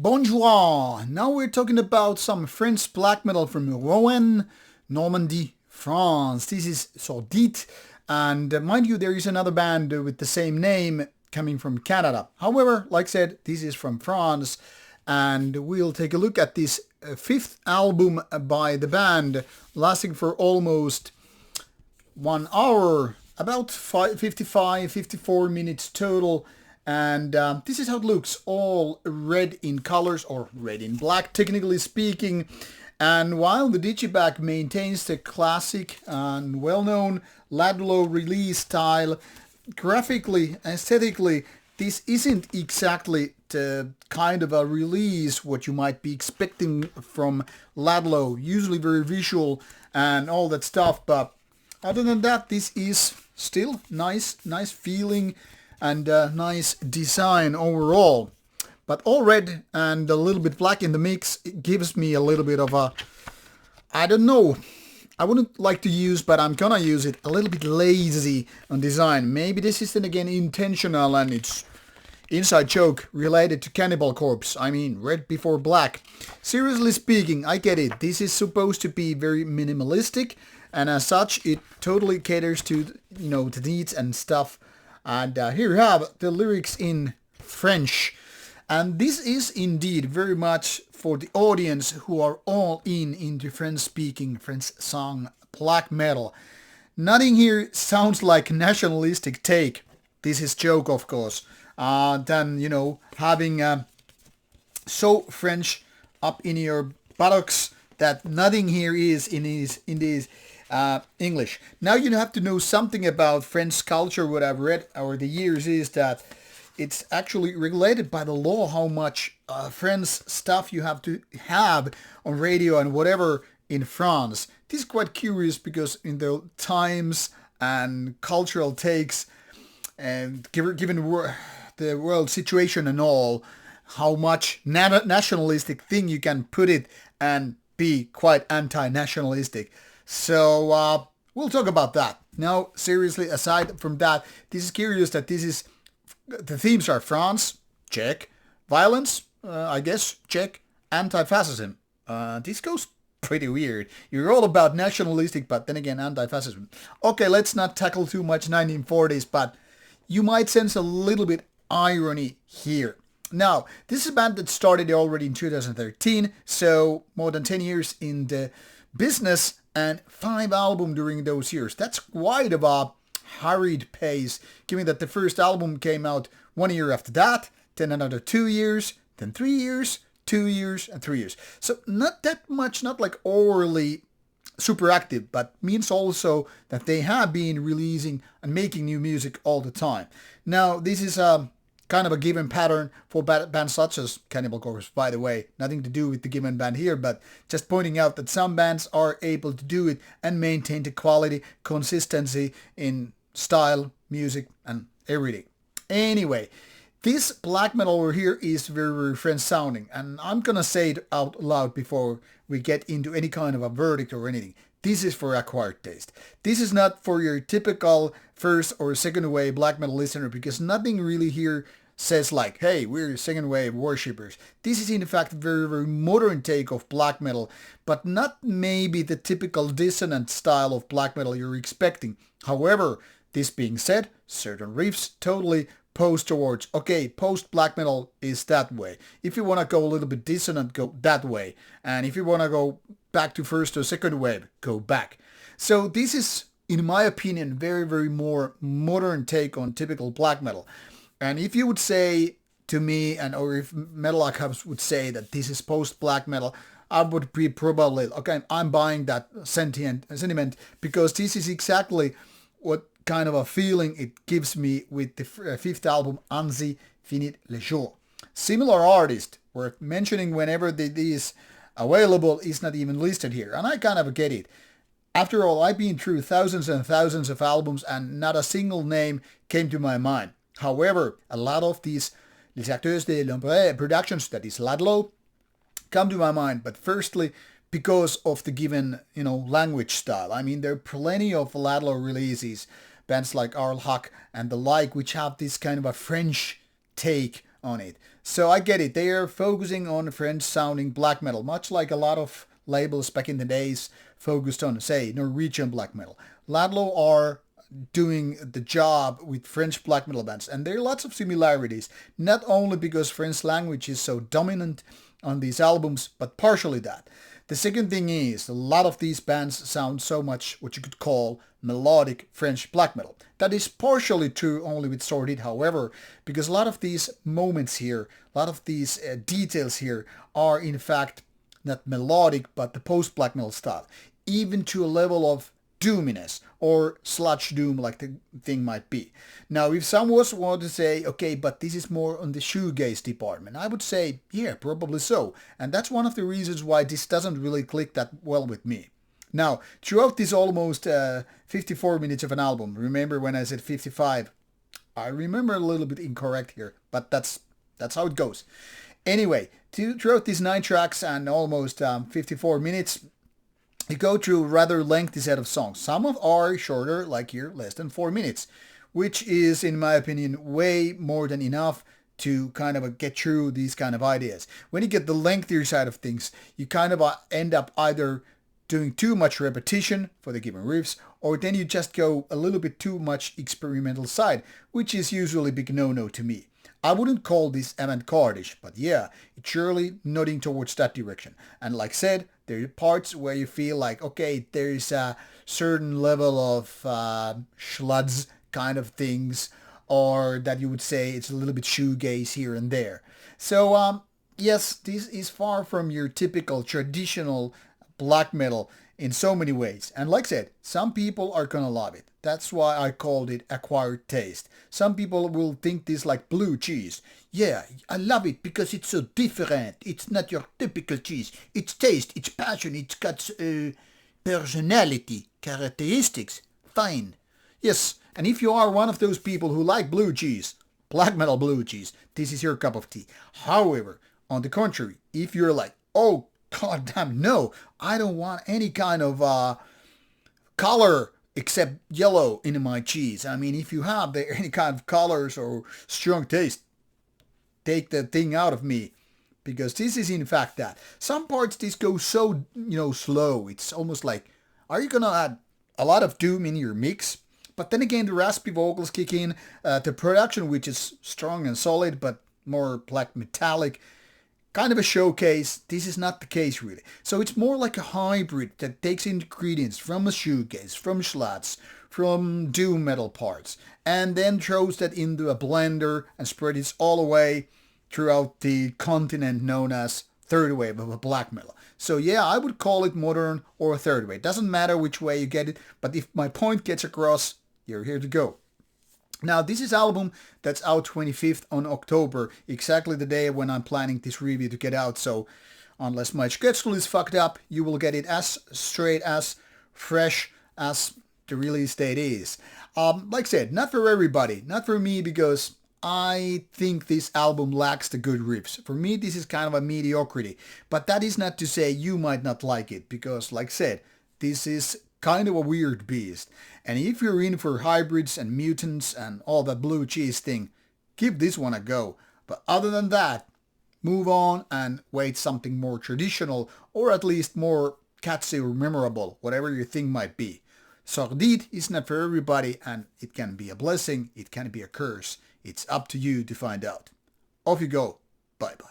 Bonjour! Now we're talking about some French black metal from Rouen, Normandy, France. This is Sordide, and mind you, there is another band with the same name coming from Canada. However, like I said, this is from France, and we'll take a look at this fifth album by the band, lasting for almost 1 hour, about 54 minutes total. And this is how it looks, all red in colors, or red in black, technically speaking. And while the Digipack maintains the classic and well-known Ladlow release style, graphically, aesthetically, this isn't exactly the kind of a release what you might be expecting from Ladlow, usually very visual and all that stuff. But other than that, this is still nice feeling and nice design overall. But all red and a little bit black in the mix, it gives me a little bit of a, I don't know, I wouldn't like to use, but I'm gonna use it, a little bit lazy on design. Maybe this is then again intentional and it's inside joke related to Cannibal Corpse. I mean, red before black. Seriously speaking, I get it. This is supposed to be very minimalistic, and as such, it totally caters to, the needs and stuff. And here you have the lyrics in French. And this is indeed very much for the audience who are all into French-speaking, French song black metal. Nothing here sounds like nationalistic take. This is joke, of course. Then, having so French up in your buttocks that nothing here is in this English. Now you have to know something about French culture. What I've read over the years is that it's actually regulated by the law how much French stuff you have to have on radio and whatever in France. This is quite curious because in the times and cultural takes, and given the world situation and all, how much nationalistic thing you can put it and be quite anti-nationalistic. So we'll talk about that. Now, seriously, aside from that, this is curious that the themes are France, Czech, violence, I guess, Czech, anti-fascism. This goes pretty weird. You're all about nationalistic, but then again, anti-fascism. Okay, let's not tackle too much 1940s, but you might sense a little bit irony here. Now, this is a band that started already in 2013, so more than 10 years in the business and 5 albums during those years. That's quite of a hurried pace, given that the first album came out 1 year after that, then another 2 years, then 3 years, 2 years, and 3 years. So not that much, not like overly super active, but means also that they have been releasing and making new music all the time. Now, this is kind of a given pattern for bands such as Cannibal Corpse, by the way. Nothing to do with the given band here, but just pointing out that some bands are able to do it and maintain the quality, consistency in style, music, and everything. Anyway, this black metal over here is very, very French sounding, and I'm gonna say it out loud before we get into any kind of a verdict or anything. This is for acquired taste. This is not for your typical first or second wave black metal listener, because nothing really here says like, hey, we're second wave worshippers. This is in fact a very, very modern take of black metal, but not maybe the typical dissonant style of black metal you're expecting. However, this being said, certain riffs totally pose towards, okay, post black metal is that way. If you want to go a little bit dissonant, go that way. And if you want to go back to first or second wave, go back. So this is, in my opinion, very, very more modern take on typical black metal. And if you would say to me, or if Metal Archives would say that this is post black metal, I would be probably, okay, I'm buying that sentiment, because this is exactly what kind of a feeling it gives me with the fifth album, Ainsi, finit le jour. Similar artist, worth mentioning whenever these available, is not even listed here, and I kind of get it. After all, I've been through thousands and thousands of albums and not a single name came to my mind. However, a lot of these Les Acteurs de l'Ombre productions, that is Ladlow, come to my mind, but firstly, because of the given, language style. I mean, there are plenty of Ladlow releases, bands like Arl Huck and the like, which have this kind of a French take on it. So I get it. They are focusing on French sounding black metal, much like a lot of labels back in the days focused on, say, Norwegian black metal. Ladlo are doing the job with French black metal bands, and there are lots of similarities, not only because French language is so dominant on these albums, but partially that. The second thing is, a lot of these bands sound so much what you could call melodic French black metal. That is partially true only with Sordide, however, because a lot of these moments here, a lot of these details here are in fact not melodic, but the post-black metal style, even to a level of doominess or sludge doom like the thing might be. Now, if someone want to say, okay, but this is more on the shoegaze department, I would say, yeah, probably so. And that's one of the reasons why this doesn't really click that well with me. Now, throughout this almost 54 minutes of an album, remember when I said 55? I remember a little bit incorrect here, but that's how it goes. Anyway, throughout these 9 tracks and almost 54 minutes, you go through a rather lengthy set of songs. Some of are shorter, like here, less than 4 minutes, which is, in my opinion, way more than enough to kind of get through these kind of ideas. When you get the lengthier side of things, you kind of end up either doing too much repetition for the given riffs, or then you just go a little bit too much experimental side, which is usually a big no-no to me. I wouldn't call this avant-garde-ish, but yeah, it's surely nodding towards that direction. And like I said, there are parts where you feel like, okay, there's a certain level of schluds kind of things, or that you would say it's a little bit shoegaze here and there. So yes, this is far from your typical traditional black metal in so many ways. And like I said, some people are gonna love it. That's why I called it acquired taste. Some people will think this like blue cheese. Yeah, I love it because it's so different. It's not your typical cheese. It's taste, it's passion, it's got personality, characteristics. Fine. Yes, and if you are one of those people who like blue cheese, black metal blue cheese, this is your cup of tea. However, on the contrary, if you're like, oh, god damn, no, I don't want any kind of color except yellow in my cheese. I mean, if you have any kind of colors or strong taste, take the thing out of me, because this is in fact that. Some parts this goes so, slow. It's almost like, are you gonna add a lot of doom in your mix? But then again, the raspy vocals kick in, the production, which is strong and solid, but more black metallic, kind of a showcase. This is not the case really. So it's more like a hybrid that takes ingredients from a shoegaze, from slats, from doom metal parts, and then throws that into a blender and spreads it all away throughout the continent known as third wave of a black metal. So yeah, I would call it modern or a third wave. Doesn't matter which way you get it, but if my point gets across, you're here to go. Now, this is album that's out 25th on October, exactly the day when I'm planning this review to get out. So unless my schedule is fucked up, you will get it as straight, as fresh as the release date is. Like I said, not for everybody, not for me, because I think this album lacks the good riffs. For me, this is kind of a mediocrity. But that is not to say you might not like it, because like I said, this is kind of a weird beast. And if you're in for hybrids and mutants and all that blue cheese thing, give this one a go. But other than that, move on and wait something more traditional, or at least more catchy or memorable, whatever your thing might be. Sordide is not for everybody, and it can be a blessing, it can be a curse. It's up to you to find out. Off you go. Bye bye.